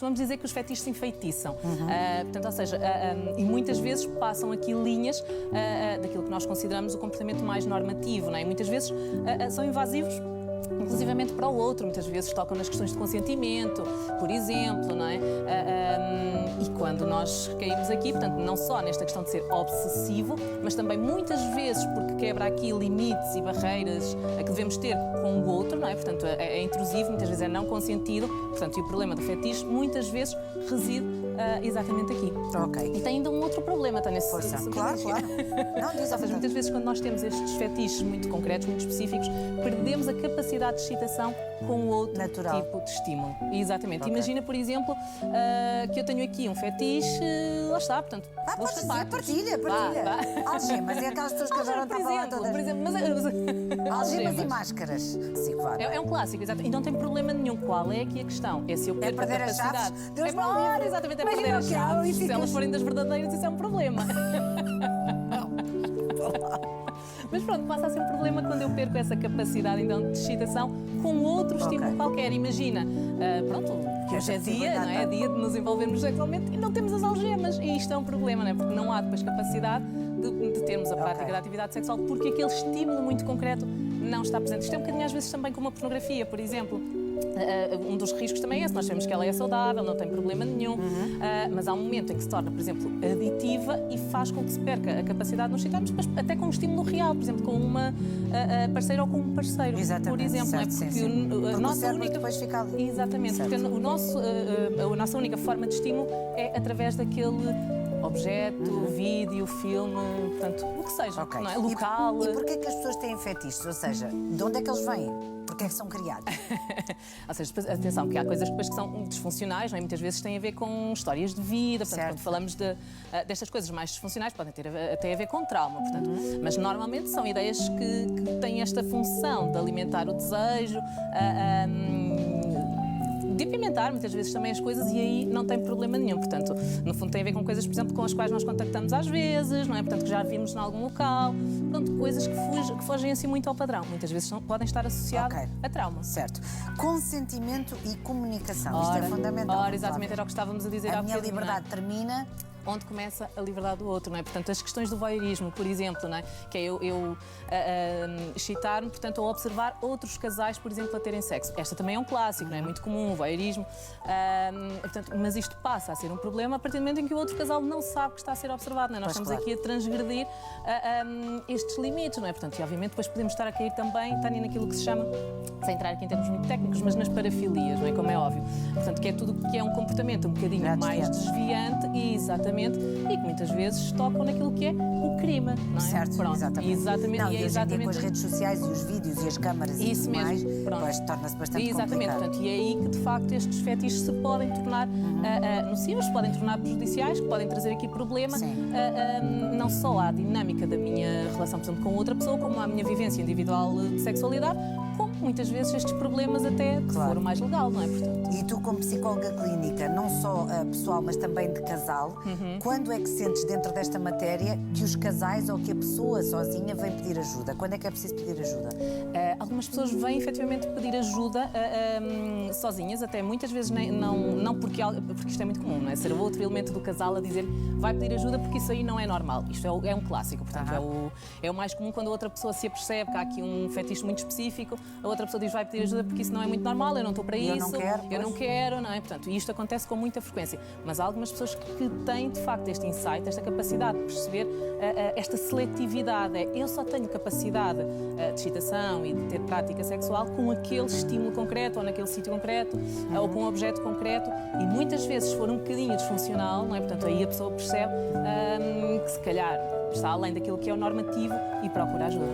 Vamos dizer que os fetiches se enfeitiçam. Portanto, ou seja, e muitas vezes passam aqui linhas daquilo que nós consideramos o comportamento mais normativo, não é? E muitas vezes são invasivos, inclusivamente para o outro. Muitas vezes tocam nas questões de consentimento, por exemplo, não é? E quando nós caímos aqui, portanto, não só nesta questão de ser obsessivo, mas também muitas vezes porque quebra aqui limites e barreiras a que devemos ter com o outro, não é? Portanto, é intrusivo, muitas vezes é não consentido. Portanto, e o problema do fetiche muitas vezes reside exatamente aqui. Ok. E tem ainda um outro problema, está nesse... Força. Claro. Não, diz Ou seja, muitas vezes quando nós temos estes fetiches muito concretos, muito específicos, perdemos a capacidade de excitação com outro natural tipo de estímulo. Exatamente. Ok. Imagina, por exemplo, que eu tenho aqui um fetiche, lá está, portanto... Podes dizer, partilha. Vá. Algemas, é aquelas pessoas que adoram estar a falar todas. Por exemplo, mas Algemas e máscaras. Sim, claro. é um clássico, exato. E não tem problema nenhum. Qual é aqui a questão? É se eu perco a perder as capacidade. chaves? Deus É me livre. exatamente, é Imagina perder as o que há, chaves. e Se ficas- elas forem das verdadeiras, isso é um problema. Mas pronto, passa a ser um problema quando eu perco essa capacidade então, de excitação com outro estímulo qualquer. Imagina, pronto, que hoje é dia, não é? É dia de nos envolvermos sexualmente e não temos as algemas. E isto é um problema, não é? Porque não há depois capacidade de termos a prática da atividade sexual porque aquele estímulo muito concreto não está presente. Isto é um bocadinho às vezes também como a pornografia, por exemplo. Um dos riscos também é esse, nós sabemos que ela é saudável, não tem problema nenhum, mas há um momento em que se torna, por exemplo, aditiva e faz com que se perca a capacidade de nos excitarmos, mas até com um estímulo real, por exemplo, com uma parceira ou com um parceiro, Exatamente, por exemplo, certo, não é? Porque sim. a Porque nossa o cérebro única... depois fica ali. Exatamente, Certo. porque a nossa única forma de estímulo é através daquele objeto, vídeo, filme, portanto, o que seja, Ok. não é? Local. E porquê que as pessoas têm fetiches? Ou seja, de onde é que eles vêm? Porquê é que são criados? Ou seja, atenção, que há coisas depois que são disfuncionais, não é? Muitas vezes têm a ver com histórias de vida, portanto, Certo. quando falamos destas coisas mais disfuncionais, podem ter até a ver com trauma, portanto, mas normalmente são ideias que têm esta função de alimentar o desejo, de apimentar muitas vezes também as coisas e aí não tem problema nenhum. Portanto, no fundo tem a ver com coisas, por exemplo, com as quais nós contactamos às vezes, não é? Portanto, que já vimos em algum local. Pronto, coisas que fogem assim muito ao padrão. Muitas vezes podem estar associadas a trauma. Certo. Consentimento e comunicação. Isto é fundamental. Ora, exatamente, era o que estávamos a dizer há A minha bocadinho, não é? liberdade termina... Onde começa a liberdade do outro, não é? Portanto, as questões do voyeurismo, por exemplo, não é? Que é eu excitar-me, portanto, a observar outros casais, por exemplo, a terem sexo. Esta também é um clássico, não é? Muito comum, o voyeurismo. Portanto, mas isto passa a ser um problema a partir do momento em que o outro casal não sabe que está a ser observado, não é? Nós estamos aqui a transgredir estes limites, não é? Portanto, e obviamente depois podemos estar a cair também, Tânia, naquilo que se chama, sem entrar aqui em termos muito técnicos, mas nas parafilias, não é? Como é óbvio. Portanto, que é tudo que é um comportamento um bocadinho mais desviante e exatamente, e que muitas vezes tocam naquilo que é o crime, não é? Certo, Pronto, exatamente. Não, e é e hoje em dia com as exatamente redes sociais e os vídeos e as câmaras e isso tudo mais, mesmo, pronto. depois torna-se bastante exatamente, complicado. portanto, e é aí que de facto estes fetiches se podem tornar nocivos, se podem tornar prejudiciais, que podem trazer aqui problemas, não só à dinâmica da minha relação, por exemplo, com outra pessoa, como à minha vivência individual de sexualidade, como muitas vezes estes problemas até de foro mais legal, não é? Portanto, E tu, como psicóloga clínica, não só pessoal, mas também de casal, quando é que sentes dentro desta matéria que os casais ou que a pessoa sozinha vem pedir ajuda? Quando é que é preciso pedir ajuda? algumas pessoas vêm efetivamente pedir ajuda sozinhas, até muitas vezes não porque isto é muito comum, não é? Ser o outro elemento do casal a dizer vai pedir ajuda porque isso aí não é normal. Isto é um clássico, portanto, é o mais comum quando a outra pessoa se apercebe que há aqui um fetiche muito específico, a outra pessoa diz vai pedir ajuda porque isso não é muito normal, eu não estou para isso, eu não quero, não é? Portanto, isto acontece com muita frequência. Mas há algumas pessoas que têm, de facto, este insight, esta capacidade de perceber esta seletividade. Eu só tenho capacidade de excitação e de ter prática sexual com aquele estímulo concreto, ou naquele sítio concreto, ou com um objeto concreto, e muitas vezes, se for um bocadinho disfuncional, não é? Portanto, aí a pessoa percebe que se calhar está além daquilo que é o normativo e procura ajuda.